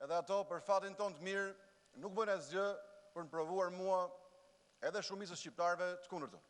edhe ato për fatin ton të mirë nuk bën asgjë për të provuar mua edhe shumicës shqiptarëve të kundërtën.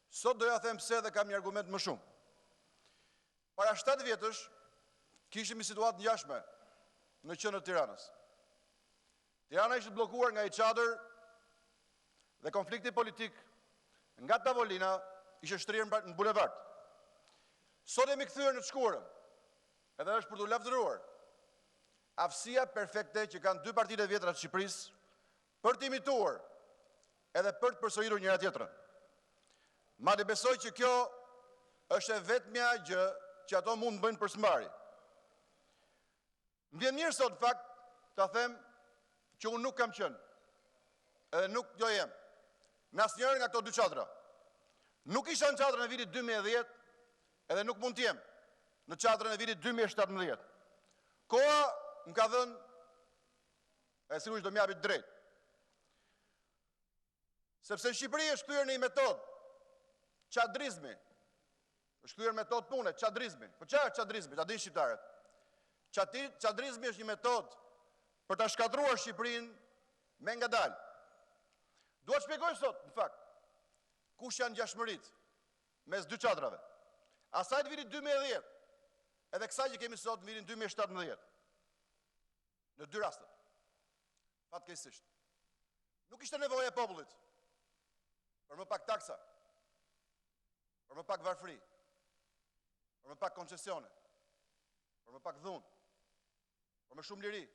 Sot doja them pse dhe kam një argument më shumë. Para 7 vjetësh kishim një situatë ngjashme në qendër të Tiranës. Tirana ishte bllokuar nga i çadër dhe konflikti politik nga tavolina ishte shtrirë në bulevard. Sot jemi kthyer në të shkuarën, edhe është për t'u lavdëruar aftësia perfekte që kanë dy partitë e vjetra të Shqipërisë për të imituar edhe për të përsëritur njëra tjetrën. Madje besoj që kjo është e vetmja gjë që ato mund të bëjnë për sëmbari. Më vjen mirë sot në fakt ta them që unë nuk kam qenë, edhe nuk do jem, në asnjërin nga këto dy çadra. Nuk isha në çadrën e vitit 2010, edhe nuk mund të jem në çadrën e vitit 2017. Koha më ka dhënë, e sigurisht do m'japi drejt. Sepse në Shqipëri është kthyer në një metodë çadrizmi. Është kthyer metodë pune, çadrizmi. Po çfarë është çadrizmi? Ta dinë shqiptarët. Çadrizmi është një metodë për ta shkatruar Shqipërinë me ngadalë. Dua të shpjegoj sot, në fakt, kush janë ngjashmëritë mes dy çadrave. Asaj të vitit 2010, edhe kësaj që kemi sot në vitin 2017. Në dy rastet. Fatkeqësisht. Nuk ishte nevoja e popullit për më pak taksa, për më pak varfëri, për më pak koncesione, për më pak dhunë, për më shumë liri,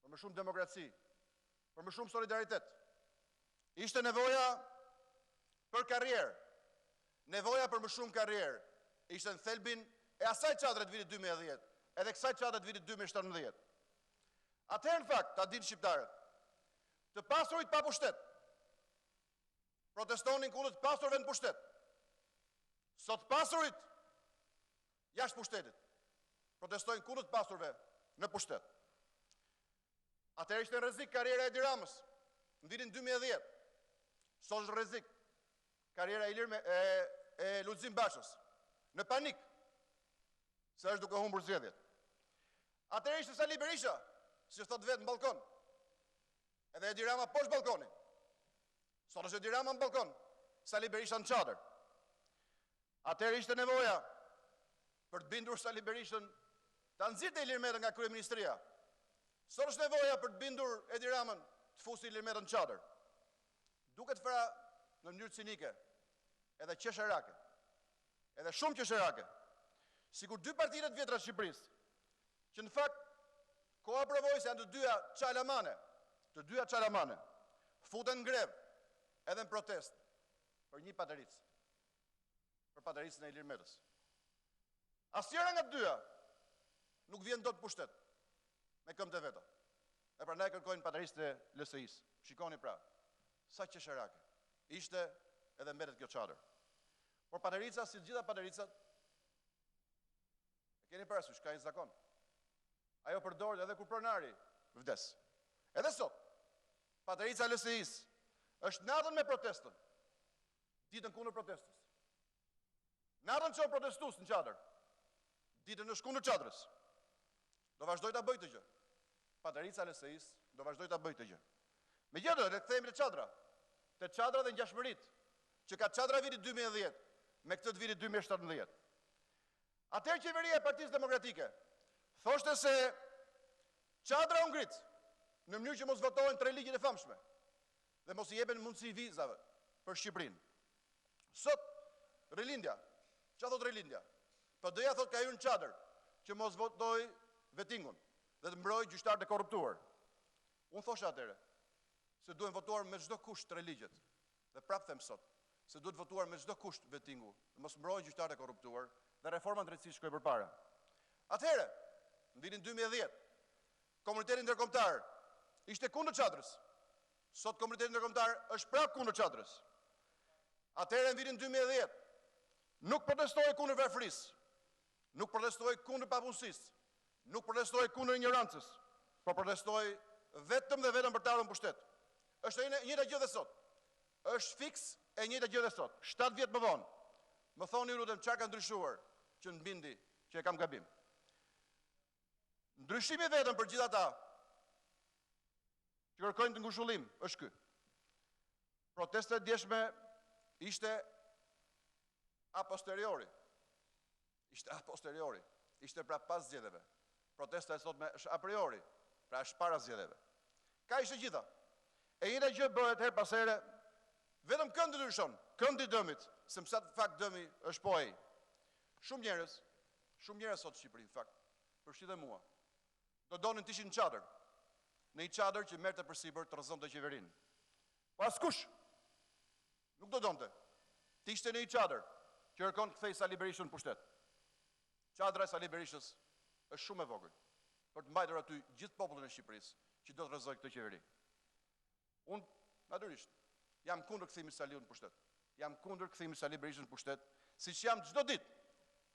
për më shumë demokraci, për më shumë solidaritet. Ishte nevoja për karrierë, nevoja për më shumë karrierë, ishte në thelbin e asaj çadre të vitit 2010, edhe kësaj çadre të vitit 2017. Atëherë në fakt, ta dinë shqiptarët, të pasurit pa pushtet protestonin kundër të pasurve në pushtet. Sot pasurit jashtë pushtetit protestojnë kundër të pasurve në pushtet. Atëherë ishte në rrezik karriera e Edi Ramës në vitin 2010. Sot është në rrezik karriera e Lulzim Bashës. Në panik se është duke humbur zgjedhjet. Atëherë ishte Sali Berisha, si thot vetë në balkon. Edhe Edi Rama poshtë balkonin. Sot është Edi Rama në balkon, Sali Berisha në çadër. Atëherë ishte nevoja për të bindur Sali Berishën ta nxirrte Ilir Metën nga kryeministria. Sot është nevoja për të bindur Edi Ramën të fusë Ilir Metën në çadër. Duket fra në mënyrë cinike, edhe qesharake, edhe shumë qesharake, sikur dy partitë të vjetra të Shqipërisë, që në fakt koha provoi se janë të dyja çalamane, futen në grevë edhe në protest për një pataricë, për pataricën e Ilir Metës. Asnjëra nga të dyja nuk vjen dot pushtet me këmbët e veta. E prandaj kërkojnë pataricën e LSI-s. Shikoni pra, sa qesharake ishte edhe mbetet kjo çadër. Por patarica, si të gjitha pataricat, e keni parasysh, ka një zakon. Ajo përdoret edhe kur pronari vdes. Edhe sot, patarica e LSI-s është natën me protestën, ditën kundër protestës. Natën çon protestues në çadër, ditën është kundër çadrës. Do vazhdoj ta bëj këtë gjë. Patarica e LSI-s do vazhdoj ta bëj këtë gjë. Megjithatë, ne kthehemi te çadra. Te çadra dhe ngjashmëritë që ka çadra vitit 2010 me këtë të vitit 2017. Atëherë qeveria e Partisë Demokratike thoshte se çadra u ngrit në mënyrë që mos votohen 3 ligjet e famshme dhe mos i jepen mundësi vizave për Shqipërinë. Sot rilindja, çfarë thot rilindja? PD-ja thot ka hyrë në çadër që mos votoj vettingun dhe të mbrojë gjyqtarët e korruptuar. Unë thosha atëherë se duhen votuar me çdo kusht 3 ligjet. Dhe prapë them sot se duhet votuar me çdo kusht vettingu, dhe mos mbrojnë gjyqtarët e korruptuar dhe reforma drejtësisë shkojë përpara. Atëherë, në vitin 2010, komuniteti ndërkombëtar ishte kundër çadrës. Sot komuniteti ndërkombëtar është prapë kundër çadrës. Atëherë në vitin 2010 nuk protestoi kundër varfërisë, nuk protestoi kundër papunësisë, nuk protestoi kundër ignorancës, por protestoi vetëm dhe vetëm për të ardhur në pushtet. Është e njëjta gjë dhe sot. Është fiks e njëjta gjë dhe sot. 7 vjet më vonë. Më thoni ju lutem çfarë ka ndryshuar që në bindi që e kam gabim. Ndryshimi vetëm për gjithë ata që kërkojnë të ngushullim është ky. Protesta e djeshme ishte a posteriori. Ishte pra pas zgjedhjeve. Protesta e sotme është a priori, pra është para zgjedhjeve. Ka ishte gjitha. E njëjta gjë bëhet her pas here, vetëm këndi ndryshon, këndi dëmit, se më sa të fakt dëmi është po ai. Shumë njerëz sot në Shqipëri, në fakt, përfshi dhe mua, do donin të ishin në çadër. Në një çadër që merrte përsipër të rrëzonte qeverinë. Po askush nuk do donte të ishte në një çadër që kërkon të kthej Sali Berishën në pushtet. Çadra e Sali Berishës është shumë e vogël për të mbajtur aty gjithë popullin e Shqipërisë që do të rrëzojë këtë qeveri. Unë, natyrisht, jam kundër kthimit të Saliut në pushtet. Jam kundër kthimit të Sali Berishës në pushtet, siç jam çdo ditë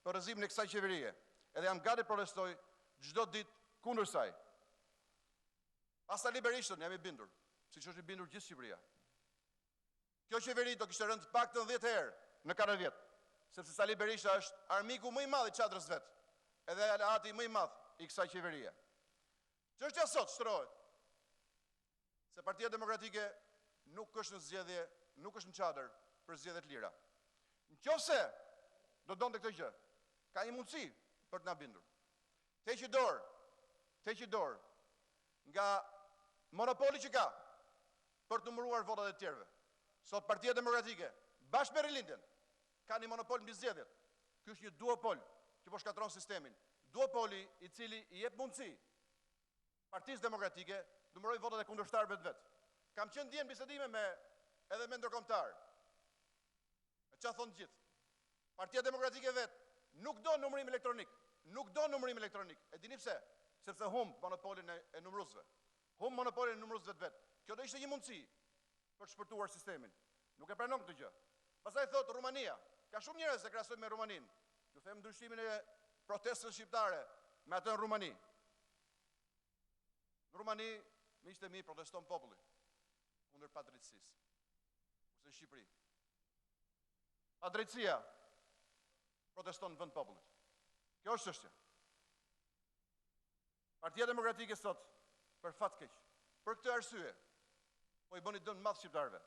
për rrëzimin e kësaj qeverie. Edhe jam gati protestoj çdo ditë kundër saj. Pas Sali Berishën jam i bindur, siç është i bindur gjithë Shqipëria. Kjo qeveri do kishte rënë të paktën 10 herë në 40 vjet, sepse Sali Berisha është armiku më i madh i çadrës vet, edhe aleati më i madh i kësaj qeverie. Çështja sot shtrohet se Partia Demokratike nuk është në zgjedhje, nuk është në çadër për zgjedhje të lira. Nëse do donte këtë gjë, ka një mundësi për të na bindur. Teqi dorë nga monopoli që ka për të numëruar votat e tjerëve. Sot Partia Demokratike, bashkë me Rilindjen, ka një monopol mbi zgjedhjet. Ky është një duopol që po shkatron sistemin. Duopoli i cili i jep mundësi Partisë Demokratike të numërojë votat e kundërshtarëve të vet. Kam qenë dje në bisedime edhe me ndërkombëtar. E çfarë thonë gjithë? Partia Demokratike vet nuk do numërim elektronik. E dini pse? Sepse humb monopolin e numëruesve. Humb monopolin e numëruesve të vet. Kjo do ishte një mundësi për të shpërtuar sistemin. Nuk e pranon këtë gjë. Pastaj thotë Rumania. Ka shumë njerëz që krahasojnë me Rumaninë. Ju them ndryshimin e protestës shqiptare me atë në Rumani. Në Rumani, miqtë e mi, proteston populli kundër padrejtësisë. Kurse në Shqipëri, padrejtësia proteston në vend popullit. Kjo është çështja. Partia Demokratike sot, për fat keq, për këtë arsye, po i bëni dëm të madh shqiptarëve.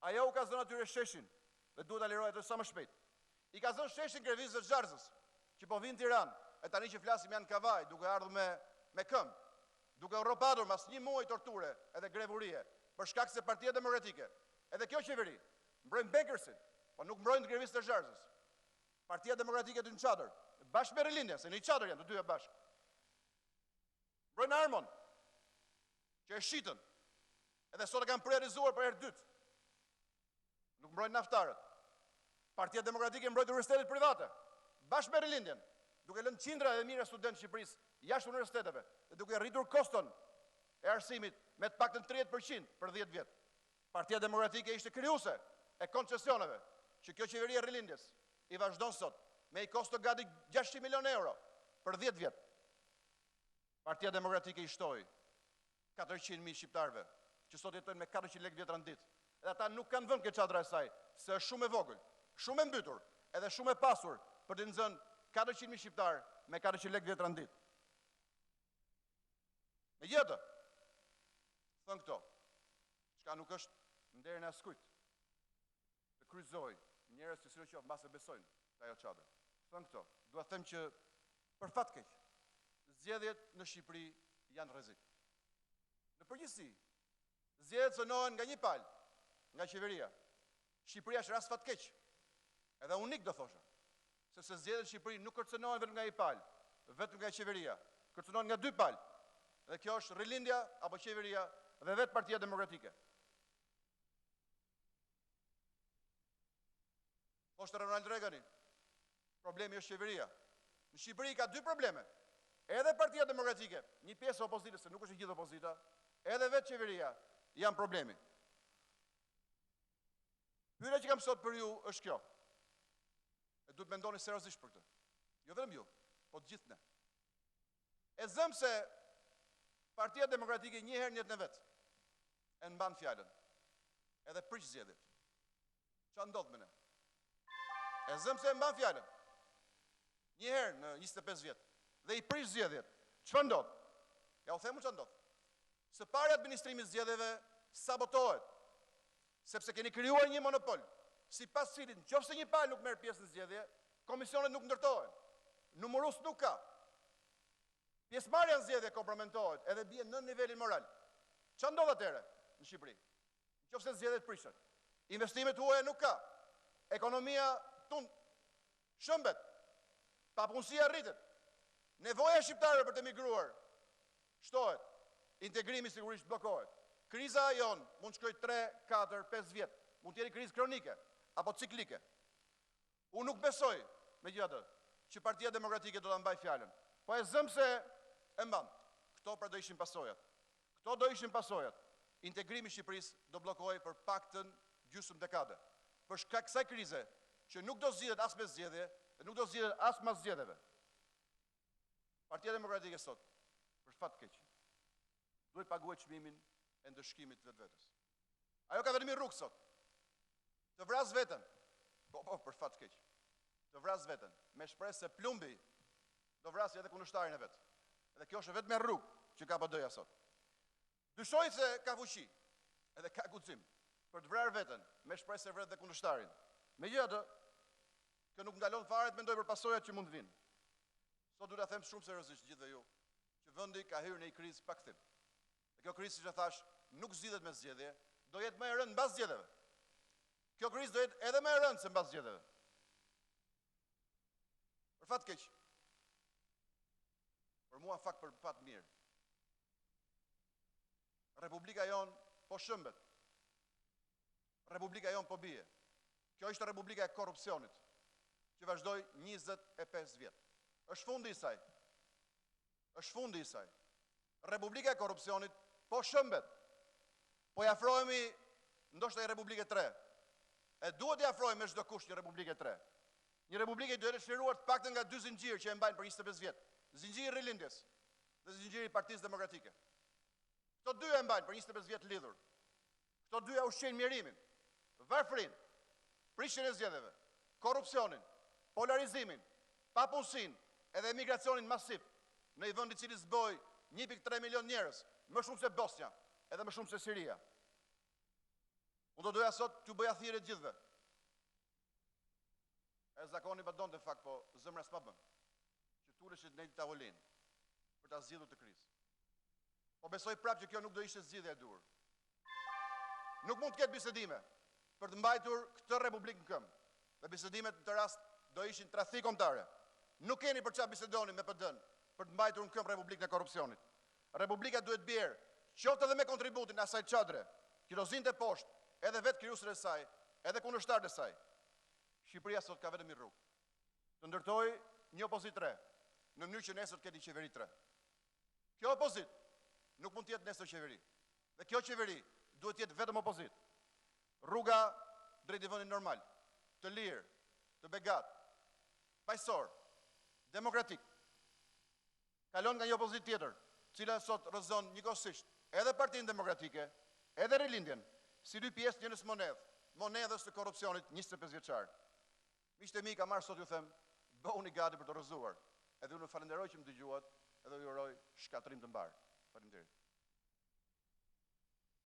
Ajo u ka zënë atyre sheshin dhe duhet ta lirohet atë sa më shpejt. I ka zënë sheshin Krevizës Zharzës, që po vinë në Tiranë, e tani që flasim janë kavaj, duke ardhur me këmbë, duke u rropadur mas një muaj torture edhe grevurie, për shkak se Partia Demokratike, edhe kjo qeveri, mbrojnë Bekersin, po nuk mbrojnë Krevizën e Zharzës. Partia Demokratike të në çadër, bashkë me Rilindjen, se në çadër janë të dyja bashkë. Mbrojnë Armon, që e shitën, edhe sot e kanë priorizuar për herë dytë. Nuk mbrojnë naftarët. Partia Demokratike mbrojnë universitetet private, bashkë me Rilindjen, duke lënë qindra dhe mijëra studentë të Shqipërisë jashtë universiteteve dhe duke rritur koston e arsimit me të paktën 30% për 10 vjet. Partia Demokratike ishte krijuese e koncesioneve, që kjo qeveri e Rilindjes i vazhdon sot me i kosto gati 600 milion euro për 10 vjet. Partia Demokratike i shtoi 400.000 shqiptarëve që sot jetojnë me 400 lekë vjetra në ditë. Edhe ata nuk kanë vënë këtë çadra e saj, se është shumë e vogël, shumë e mbytur, edhe shumë e pasur për të nxënë 400.000 shqiptarë me 400 lekë vjetra në ditë. Megjithatë, thënë këto, çka nuk është në derën e askujt, të kryqëzoj njerëz që sidoqoftë mbas e besojnë te ajo çadër. Thënë këto, dua të them që për fat keq, zgjedhjet në Shqipëri janë rrezik. Në përgjithësi, zgjedhjet cënohen nga një palë, nga qeveria. Shqipëria është rast fat keq, edhe unik do thosha, sepse zgjedhjet në Shqipëri nuk kërcënohen vetëm nga një palë, vetëm nga qeveria, kërcënohen nga dy palë. Dhe kjo është Rilindja apo qeveria dhe vetë Partia Demokratike. Thoshte Ronald Reagani, problemi është qeveria. Në Shqipëri ka dy probleme. Edhe Partia Demokratike, një pjesë e opozitës, se nuk është gjithë opozita, edhe vetë qeveria janë problemi. Pyetja që kam sot për ju është kjo. E duhet mendoni seriozisht për këtë. Jo vetëm ju, po të gjithë ne. E zëm se Partia Demokratike një herë në jetën e vet e mban fjalën. Edhe prish zgjedhjet. Çfarë ndodh me ne? E zëm se e mban fjalën. Një herë në 25 vjet dhe i prish zgjedhjet Çfarë ndodh? Ja u them çfarë ndodh. Së pari administrimi i zgjedhjeve sabotohet, sepse keni krijuar një monopol, sipas cilit nëse një palë nuk merr pjesë në zgjedhje, komisionet nuk ndërtohen. Numërus nuk ka. Pjesëmarrja në zgjedhje kompromentohet edhe bie në nivelin moral. Çfarë ndodh atëherë në Shqipëri? Nëse zgjedhjet prishen, investimet huaja nuk ka, ekonomia shëmbet, papunësia rritet, nevoja shqiptare për të migruar shtohet, integrimi sigurisht bllokohet. Kriza jon mund të shkojë 3, 4, 5 vjet, mund të jetë krizë kronike apo ciklike. Unë nuk besoj, megjithatë, që Partia Demokratike do ta mbaj fjalën. Po e zëm se e mban. Këto pra do ishin pasojat. Këto do ishin pasojat. Integrimi i Shqipërisë do bllokohej për paktën gjysmë dekade. Për shkak kësaj krize që nuk do zgjidhet as me zgjedhje, dhe nuk do zgjidhet as mas zgjedhjeve. Partia Demokratike sot, për fat keq, duhet paguaj çmimin e ndëshkimit vetvetes. Ajo ka vetëm një rrugë sot. Të vras veten. Po, për fat keq. Të vras veten, me shpresë se plumbi do vrasë edhe kundërshtarin e vet. Dhe kjo është vetëm rrugë që ka PD-ja sot. Dyshoj se ka fuqi, edhe ka guxim për të vrarë veten, me shpresë se vret dhe kundërshtarin. Megjithatë, kjo nuk ndalon fare të mendoj për pasojat që mund të vinë. Sot duhet ta them shumë seriozisht gjithëve ju, që vendi ka hyrë në një krizë pa kthim. Dhe kjo krizë, siç e thash, nuk zgjidhet me zgjedhje, do jetë më e rëndë mbas zgjedhjeve. Kjo krizë do jetë edhe më e rëndë se mbas zgjedhjeve. Për fat keq. Për mua fakt për fat mirë. Republika jon po shëmbet. Republika jon po bie. Kjo është Republika e korrupsionit, që vazhdoi 25 vjet. Është fundi i saj. Është fundi i saj. Republika e korrupsionit po shëmbet. Po i afrohemi ndoshta i Republikë 3. E duhet i afrohemi me çdo kusht një Republikë 3. Një Republikë që duhet të shliruar të paktën nga 2 zinxhir që e mbajnë për 25 vjet. Zinxhiri i rilindjes dhe zinxhiri i Partisë Demokratike. Këto dy e mbajnë për 25 vjet lidhur. Këto dy ushqejnë mjerimin, varfërinë, prishjen e zgjedhjeve, korrupsionin, polarizimin, papunësinë edhe emigracionin masiv në një vend i cili zboi 1.3 milion njerëz, më shumë se Bosnia, edhe më shumë se Siria. Unë do doja sot t'ju bëja thirrje të gjithëve. E zakoni pa donte fakt, po zemra s'pa bën. Që tuleshit në një tavolinë për ta zgjidhur të krizë. Po besoj prapë që kjo nuk do ishte zgjidhja e duhur. Nuk mund të ketë bisedime për të mbajtur këtë republikë në këmbë. Dhe bisedimet në të rast do ishin tradhti kombëtare. Nuk keni për çfarë bisedoni me PD-n për të mbajtur në këmbë Republikën e korrupsionit. Republika duhet bjerë, qoftë edhe me kontributin e asaj çadre, që do zinte poshtë, edhe vetë krijuesët e saj, edhe kundërshtarët e saj. Shqipëria sot ka vetëm një rrugë. Të ndërtojë një opozitë re, në mënyrë që nesër të ketë një qeveri 3. Kjo opozitë nuk mund të jetë nesër qeveri. Dhe kjo qeveri duhet të jetë vetëm opozitë. Rruga drejt një vendi normal, të lirë, të begat, paqësor, demokratik. Kalon nga një opozitë tjetër, cila sot rrëzon njëkohësisht edhe Partinë Demokratike, edhe Rilindjen, si dy pjesë të njëjtës monedhës të korrupsionit 25 vjeçar. Miqtë e mi, ka marrë sot ju them, bëhuni gati për të rrëzuar. Edhe unë falenderoj që më dëgjuat, edhe ju uroj shkatrim të mbar. Faleminderit.